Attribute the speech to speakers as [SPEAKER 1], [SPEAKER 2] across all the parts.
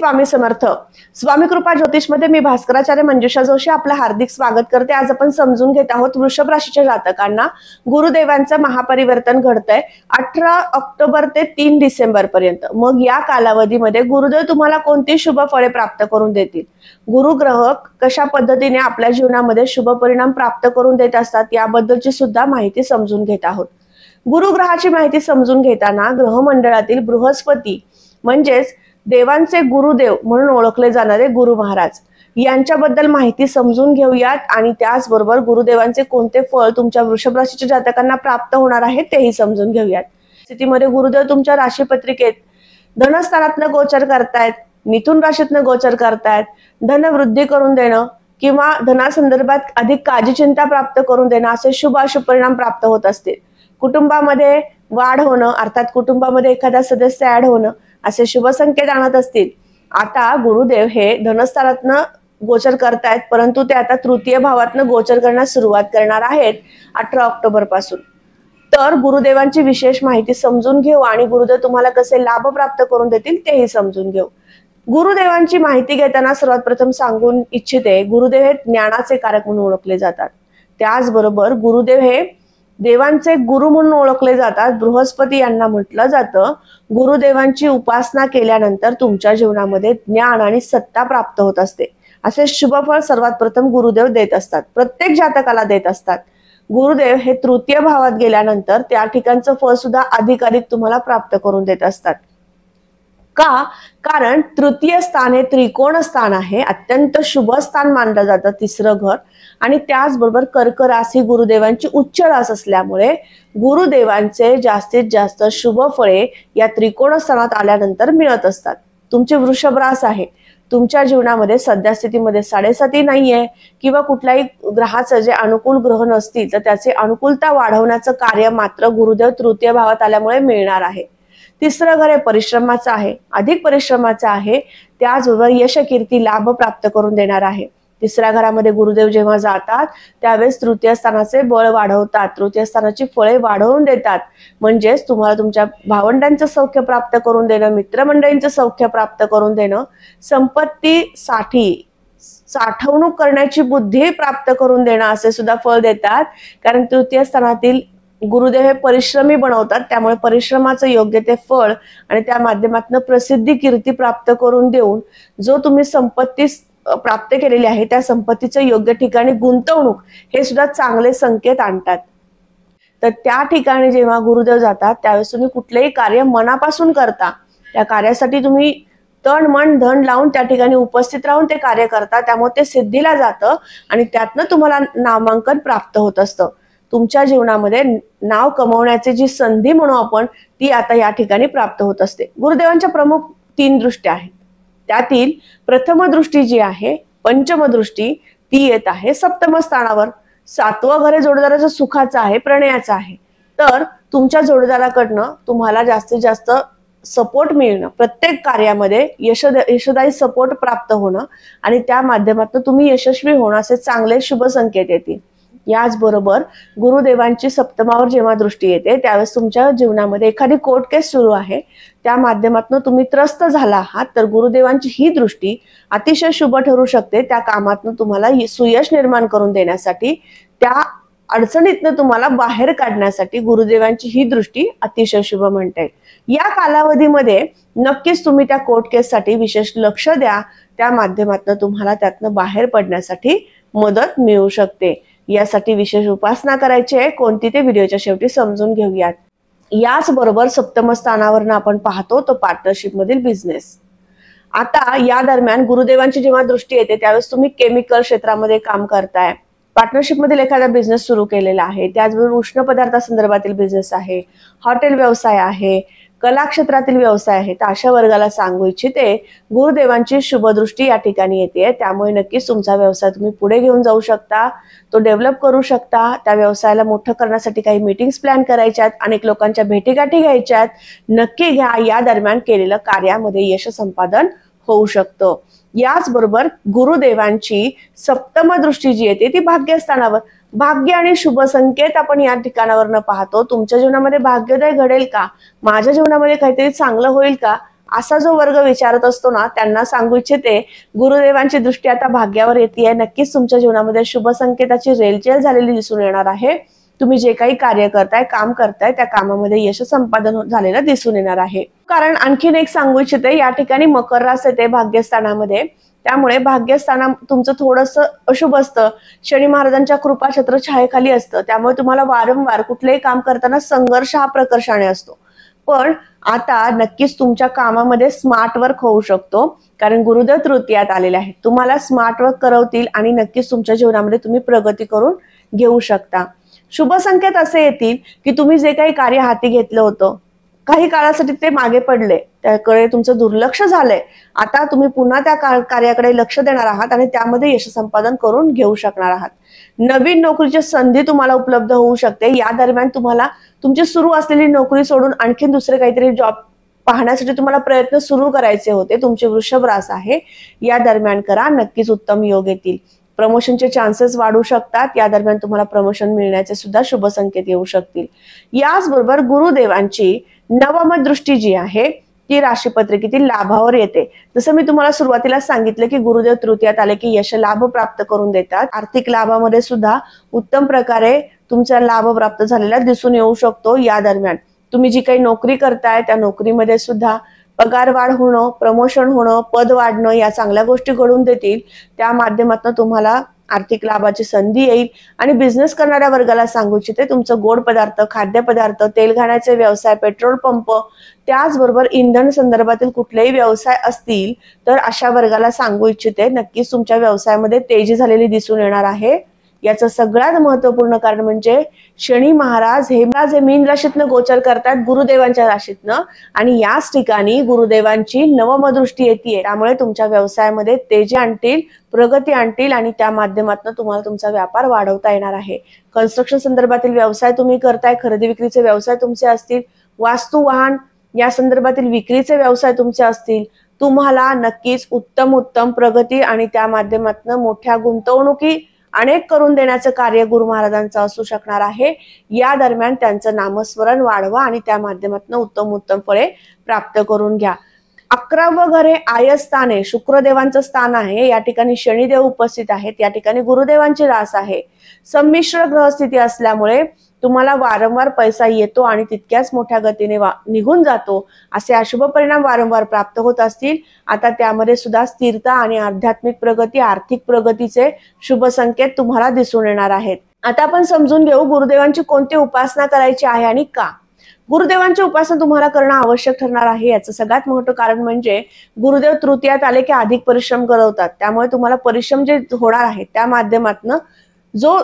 [SPEAKER 1] स्वामी समर्थ. स्वामी कृपा ज्योतिष मध्ये मी भास्कराचार्य मंजुषा जोशी आपलं हार्दिक स्वागत करते। आज आपण समजून घेत आहोत वृषभ राशीच्या जातकांना गुरुदेवांचं महापरिवर्तन घडतंय 18 ऑक्टोबर ते 3 डिसेंबर पर्यंत। मग या कालावधीमध्ये गुरुदेव तुम्हाला कोणती शुभ फळे प्राप्त करून देतील, गुरुग्रह कशा पद्धतीने आपल्या जीवनामध्ये शुभ परिणाम प्राप्त करून देत असतात याबद्दलची सुद्धा माहिती समजून घेत आहोत। गुरुग्रहाची माहिती समजून घेताना ग्रहमंडळातील बृहस्पती म्हणजेच देवांचे गुरुदेव म्हणून ओळखले जाणारे गुरु महाराज यांच्याबद्दल माहिती समजून घेऊयात आणि त्याचबरोबर गुरुदेवांचे कोणते फळ तुमच्या वृषभ राशीच्या जातकांना प्राप्त होणार आहे तेही समजून घेऊयात। स्थितीमध्ये गुरुदेव तुमच्या राशी पत्रिकेत धनस्थानातनं गोचर करतायत, मिथुन राशीतनं गोचर करतायत, धन वृद्धी करून देणं किंवा धनासंदर्भात अधिक काळजी चिंता प्राप्त करून देणं असे शुभ अशुभ परिणाम प्राप्त होत असतील। कुटुंबामध्ये वाढ होणं अर्थात कुटुंबामध्ये एखादा सदस्य ऍड होणं असे शुभ संकेत आणत असतील। आता गुरुदेव हे धनस्थानातनं गोचर करतायत, परंतु ते आता तृतीय भावातनं गोचर करण्यास सुरुवात करणार आहेत 18 ऑक्टोबर पासून। तर गुरुदेवांची विशेष माहिती समजून घेऊ आणि गुरुदेव तुम्हाला कसे लाभ प्राप्त करून देतील तेही समजून घेऊ। गुरुदेवांची माहिती घेताना सर्वात प्रथम सांगून इच्छिते, गुरुदेव हे ज्ञानाचे कारक म्हणून ओळखले जातात। त्याचबरोबर गुरुदेव हे देवांचे गुरु म्हणून ओळखले जातात। बृहस्पती यांना म्हटलं जातं गुरुदेवांची उपासना केल्यानंतर तुमच्या जीवनामध्ये ज्ञान आणि सत्ता प्राप्त होत असते असे शुभफळ सर्वात प्रथम गुरुदेव देत असतात, प्रत्येक जातकाला देत असतात। गुरुदेव हे तृतीय भावात गेल्यानंतर त्या ठिकाणचं फळ सुद्धा अधिकाधिक तुम्हाला प्राप्त करून देत असतात। का? कारण तृतीय स्थान हे त्रिकोण स्थान आहे, अत्यंत शुभ स्थान मानलं जातं तिसरं घर, आणि त्याचबरोबर कर्क राशी गुरुदेवांची उच्च रास असल्यामुळे गुरुदेवांचे जास्तीत जास्त शुभ फळे या त्रिकोण स्थानात आल्यानंतर मिळत असतात। तुमची वृषभ रास आहे, तुमच्या जीवनामध्ये सध्या स्थितीमध्ये 7.5 नाहीये किंवा कुठल्याही ग्रहाचं जे अनुकूल ग्रह नसतील तर त्याची अनुकूलता वाढवण्याचं कार्य मात्र गुरुदेव तृतीय भावात आल्यामुळे मिळणार आहे। तिसरं घर हे परिश्रमाचं आहे, अधिक परिश्रमाचं आहे, त्याचबरोबर यश कीर्ती लाभ प्राप्त करून देणार आहे। तिसऱ्या घरामध्ये गुरुदेव जेव्हा जातात त्यावेळेस तृतीय स्थानाचे बळ वाढवतात, तृतीय स्थानाची फळे वाढवून देतात, म्हणजेच तुम्हाला तुमच्या भावंडांचं सौख्य प्राप्त करून देणं, मित्रमंडळींचं सौख्य प्राप्त करून देणं, संपत्तीसाठी साठवणूक करण्याची बुद्धी प्राप्त करून देणं असे सुद्धा फळ देतात। कारण तृतीय स्थानातील गुरुदेव हे परिश्रमी बनवतात, त्यामुळे परिश्रमाचं योग्य ते फळ आणि त्या माध्यमातून प्रसिद्धी कीर्ती प्राप्त करून देऊन जो तुम्ही संपत्ती प्राप्त केलेली आहे त्या संपत्तीचं योग्य ठिकाणी गुंतवणूक हे सुद्धा चांगले संकेत आणतात। तर त्या ठिकाणी जेव्हा गुरुदेव जातात त्यावेळेस तुम्ही कुठलेही कार्य मनापासून करता, त्या कार्यासाठी तुम्ही तन मन धन लावून त्या ठिकाणी उपस्थित राहून ते कार्य करता, त्यामुळे ते सिद्धीला जातं आणि त्यातनं तुम्हाला नामांकन प्राप्त होत असतं। तुमच्या जीवनामध्ये नाव कमवण्याची जी संधी म्हणू आपण ती आता या ठिकाणी प्राप्त होत असते। गुरुदेवांच्या प्रमुख 3 दृष्ट्या आहेत, त्यातील प्रथम दृष्टी जी आहे पंचम दृष्टी ती येत आहे सप्तम स्थानावर। 7वं घर हे जोडदाराचं सुखाचं आहे, प्रणयाचं आहे। तर तुमच्या जोडदाराकडनं तुम्हाला जास्तीत जास्त सपोर्ट मिळणं, प्रत्येक कार्यामध्ये यशदायी सपोर्ट प्राप्त होणं आणि त्या माध्यमातून तुम्ही यशस्वी होणं असे चांगले शुभ संकेत येतील। याचबरोबर गुरुदेवांची सप्तमावर जेव्हा दृष्टी येते त्यावेळेस तुमच्या जीवनामध्ये एखादी कोर्ट केस सुरू आहे, त्या माध्यमातून तुम्ही त्रस्त झाला आहात, तर गुरुदेवांची ही दृष्टी अतिशय शुभ ठरू शकते। त्या कामातून तुम्हाला सुयश निर्माण करून देण्यासाठी, त्या अडचणीतनं तुम्हाला बाहेर काढण्यासाठी गुरुदेवांची ही दृष्टी अतिशय शुभ म्हणता येईल। या कालावधीमध्ये नक्कीच तुम्ही त्या कोर्ट केससाठी विशेष लक्ष द्या, त्या माध्यमातून तुम्हाला त्यातनं बाहेर पडण्यासाठी मदत मिळू शकते। यासाठी विशेष उपासना करायची आहे, कोणती ते व्हिडिओच्या शेवटी समजून घेऊयात। याच बरोबर सप्तम स्थानावरनं आपण पाहतो तो पार्टनरशिप मधील बिझनेस। आता या दरम्यान गुरुदेवांची जेव्हा दृष्टी येते त्यावेळेस तुम्ही केमिकल क्षेत्रामध्ये काम करताय, पार्टनरशिप मधील एखादा बिझनेस सुरू केलेला आहे, त्याचबरोबर उष्ण पदार्थासंदर्भातील बिझनेस आहे, हॉटेल व्यवसाय आहे, कला क्षेत्रातील व्यवसाय आहे, तर अशा वर्गाला सांगू इच्छिते गुरुदेवांची शुभदृष्टी या ठिकाणी येते, त्यामुळे नक्कीच तुमचा व्यवसाय तुम्ही पुढे घेऊन जाऊ शकता, तो डेव्हलप करू शकता। त्या व्यवसायाला मोठं करण्यासाठी काही मीटिंग्स प्लॅन करायच्यात, अनेक लोकांच्या भेटीगाठी घ्यायच्यात, नक्की घ्या। या दरम्यान केलेलं कार्यामध्ये यश संपादन होऊ शकतं। याचबरोबर गुरुदेवांची सप्तम दृष्टी जी येते ती भाग्यस्थानावर, भाग्य आणि शुभ संकेत आपण या ठिकाणावरनं पाहतो। तुमच्या जीवनामध्ये भाग्योदय घडेल का, माझ्या जीवनामध्ये काहीतरी चांगलं होईल का, असा जो वर्ग विचारत असतो ना, त्यांना सांगू इच्छिते, गुरुदेवांची दृष्टी आता भाग्यावर येते. नक्कीच तुमच्या जीवनामध्ये शुभ संकेताची रेलचेल झालेली दिसून येणार आहे. तुम्ही जे काही कार्य करताय, काम करताय, त्या कामामध्ये यश संपादन झालेलं दिसून येणार आहे. कारण आणखीन एक सांगू इच्छिते, या ठिकाणी मकर रास येते भाग्यस्थानामध्ये. त्यामुळे भाग्यस्थान तुमचं थोडंसं अशुभ असतं, शनी महाराजांच्या कृपा छत्र छायेखाली असतं. त्यामुळे तुम्हाला वारंवार कुठलेही काम करताना संघर्ष हा प्रकर्षाने असतो. पण आता नक्कीच तुमच्या कामामध्ये स्मार्ट वर्क होऊ शकतो, कारण गुरुदेव तृतीयात आलेले आहेत. तुम्हाला स्मार्ट वर्क करवतील आणि नक्कीच तुमच्या जीवनामध्ये तुम्ही प्रगती करून घेऊ शकता. शुभ संकेत असे येतील की तुम्ही जे काही कार्य हाती घेतलं होतं, काही काळासाठी ते मागे पडले, त्याकडे तुमचं दुर्लक्ष झालंय. आता तुम्ही पुन्हा त्या कार्याकडे लक्ष देणार आहात आणि त्यामध्ये यश संपादन करून घेऊ शकणार आहात. नवीन नोकरीची संधी तुम्हाला उपलब्ध होऊ शकते. या दरम्यान तुम्हाला तुमची सुरू असलेली नोकरी सोडून आणखी दुसरे काहीतरी जॉब पाहण्यासाठी तुम्हाला प्रयत्न सुरू करायचे होते. तुमचे वृषभ रास आहे, या दरम्यान करा, नक्कीच उत्तम योग येतील. प्रमोशनचे चान्सेस वाढू शकतात. या दरम्यान तुम्हाला प्रमोशन मिळण्याचे सुद्धा शुभ संकेत येऊ शकतील. याचबरोबर गुरुदेवांची नवम दृष्टी जी आहे ती राशी पत्रिकेतील लाभावर येते. जसं मी तुम्हाला सुरुवातीला सांगितलं की गुरुदेव तृतीयात आले की यश लाभ प्राप्त करून देतात. आर्थिक लाभामध्ये सुद्धा उत्तम प्रकारे तुमचा लाभ प्राप्त झालेला दिसून येऊ शकतो. या दरम्यान तुम्ही जी काही नोकरी करताय त्या नोकरीमध्ये सुद्धा पगार वाढ होणं, प्रमोशन होणं, पद वाढणं या चांगल्या गोष्टी घडून देतील. त्या माध्यमातून तुम्हाला आर्थिक लाभाची संधी येईल. आणि बिझनेस करणाऱ्या वर्गाला सांगू इच्छिते, तुमचं गोड पदार्थ, खाद्यपदार्थ, तेल घाण्याचे व्यवसाय, पेट्रोल पंप, त्याचबरोबर इंधन संदर्भातील कुठलेही व्यवसाय असतील तर अशा वर्गाला सांगू इच्छिते, नक्कीच तुमच्या व्यवसायामध्ये तेजी झालेली दिसून येणार आहे. याचं सगळ्यात महत्वपूर्ण कारण म्हणजे शनी महाराज हे मीन राशीतनं गोचर करतात गुरुदेवांच्या राशीतनं, आणि याच ठिकाणी गुरुदेवांची नवम दृष्टी येते. त्यामुळे तुमच्या व्यवसायामध्ये तेजी आणतील, प्रगती आणतील आणि त्या माध्यमातून तुम्हाला तुमचा व्यापार वाढवता येणार आहे. कन्स्ट्रक्शन संदर्भातील व्यवसाय तुम्ही करताय, खरेदी विक्रीचे व्यवसाय तुमचे असतील, वास्तू वाहन या संदर्भातील विक्रीचे व्यवसाय तुमचे असतील, तुम्हाला नक्कीच उत्तम प्रगती आणि त्या माध्यमातून मोठ्या गुंतवणुकी अनेक करून देण्याचं कार्य गुरु महाराजांचं असू शकणार आहे. या दरम्यान त्यांचं नामस्मरण वाढवा आणि त्या माध्यमातून उत्तम फळे प्राप्त करून घ्या. 11वं घर हे आयस्थान आहे, शुक्रदेवांचं स्थान आहे. या ठिकाणी शनिदेव उपस्थित आहेत, या ठिकाणी गुरुदेवांची रास आहे. संमिश्र ग्रहस्थिती असल्यामुळे तुम्हाला वारंवार पैसा येतो आणि तितक्याच मोठ्या गतीने निघून जातो, असे अशुभ परिणाम वारंवार प्राप्त होत असतील. आता त्यामध्ये सुद्धा स्थिरता आणि आध्यात्मिक प्रगती, आर्थिक प्रगतीचे शुभ संकेत तुम्हाला दिसून येणार आहेत. आता आपण समजून घेऊ गुरुदेवांची कोणती उपासना करायची आहे आणि का. गुरुदेवांची उपासना तुम्हाला करणं आवश्यक ठरणार आहे. याचं सगळ्यात मोठं कारण म्हणजे गुरुदेव तृतीयात आले की अधिक परिश्रम करवतात. त्यामुळे तुम्हाला परिश्रम जे होणार आहे त्या माध्यमातून जो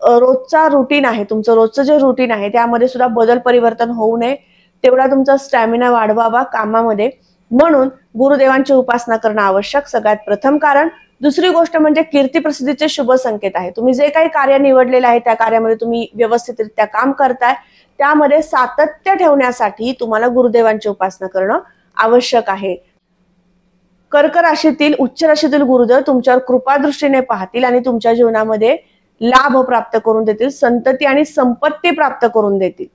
[SPEAKER 1] रोजचा रुटीन आहे, तुमचं रोजचं जे रुटीन आहे त्यामध्ये सुद्धा बदल परिवर्तन होऊ नये, तेवढा तुमचा स्टॅमिना वाढवावा कामामध्ये, म्हणून गुरुदेवांची उपासना करणं आवश्यक सगळ्यात प्रथम कारण. दुसरी गोष्ट म्हणजे कीर्ती प्रसिद्धीचे शुभ संकेत आहे. तुम्ही जे काही कार्य निवडलेलं आहे त्या कार्यामध्ये तुम्ही व्यवस्थितरित्या काम करताय, त्यामध्ये सातत्य ठेवण्यासाठी तुम्हाला गुरुदेवांची उपासना करणं आवश्यक आहे. कर्क राशीतील उच्च राशीतील गुरुदेव तुमच्यावर कृपा दृष्टीने पाहतील आणि तुमच्या जीवनामध्ये लाभ प्राप्त करून देतील, संतती आणि संपत्ती प्राप्त करून देतील.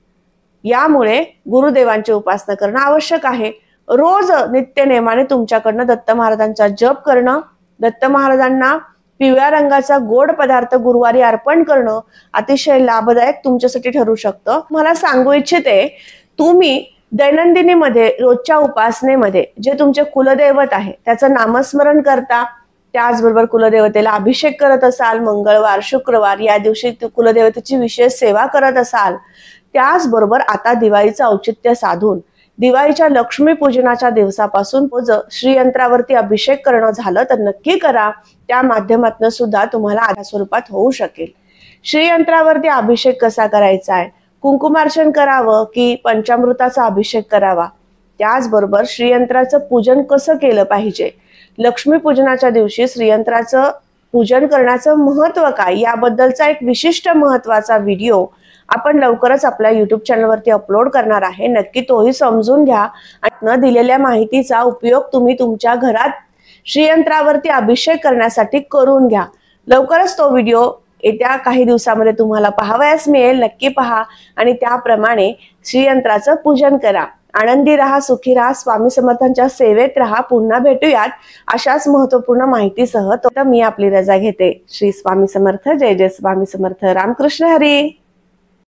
[SPEAKER 1] यामुळे गुरुदेवांची उपासना करणं आवश्यक आहे. रोज नित्य नेमाने तुमच्याकडनं दत्त महाराजांचा जप करणं, दत्त महाराजांना पिवळ्या रंगाचा गोड पदार्थ गुरुवारी अर्पण करणं अतिशय लाभदायक तुमच्यासाठी ठरू शकतं. मला सांगू इच्छिते, तुम्ही दैनंदिनीमध्ये रोजच्या उपासनेमध्ये जे तुमचे कुलदैवत आहे त्याचं नामस्मरण करता, त्याचबरोबर कुलदेवतेला अभिषेक करत असाल, मंगळवार शुक्रवार या दिवशी कुलदेवतेची विशेष सेवा करत असाल, त्याचबरोबर आता दिवाळीचं औचित्य साधून दिवाळीच्या लक्ष्मी पूजनाच्या दिवसापासून श्रीयंत्रावरती अभिषेक करणं झालं तर नक्की करा. त्या माध्यमातून सुद्धा तुम्हाला आधा स्वरूपात होऊ शकेल. श्रीयंत्रावरती अभिषेक कसा करायचा आहे, कुंकुमार्चन करावं की पंचामृताचा अभिषेक करावा, त्याचबरोबर श्रीयंत्राचं पूजन कसं केलं पाहिजे, लक्ष्मी पूजनाच्या दिवशी श्रीयंत्राचं पूजन करण्याचं महत्व काय, याबद्दलचा एक विशिष्ट महत्वाचा व्हिडिओ आपण लवकरच आपल्या युट्यूब चॅनलवरती अपलोड करणार आहे. नक्की तोही समजून घ्या आणि न दिलेल्या माहितीचा उपयोग तुम्ही तुमच्या घरात श्रीयंत्रावरती अभिषेक करण्यासाठी करून घ्या. लवकरच तो व्हिडिओ येत्या काही दिवसामध्ये तुम्हाला पाहावयास मिळेल. नक्की पहा आणि त्याप्रमाणे श्रीयंत्राचं पूजन करा. आनंदी राहा, सुखी राहा, स्वामी समर्थांच्या सेवेत राहा. पुन्हा भेटूयात अशाच महत्वपूर्ण माहितीसह. तो मी आपली रजा घेते. श्री स्वामी समर्थ. जय जय स्वामी समर्थ. रामकृष्ण हरी.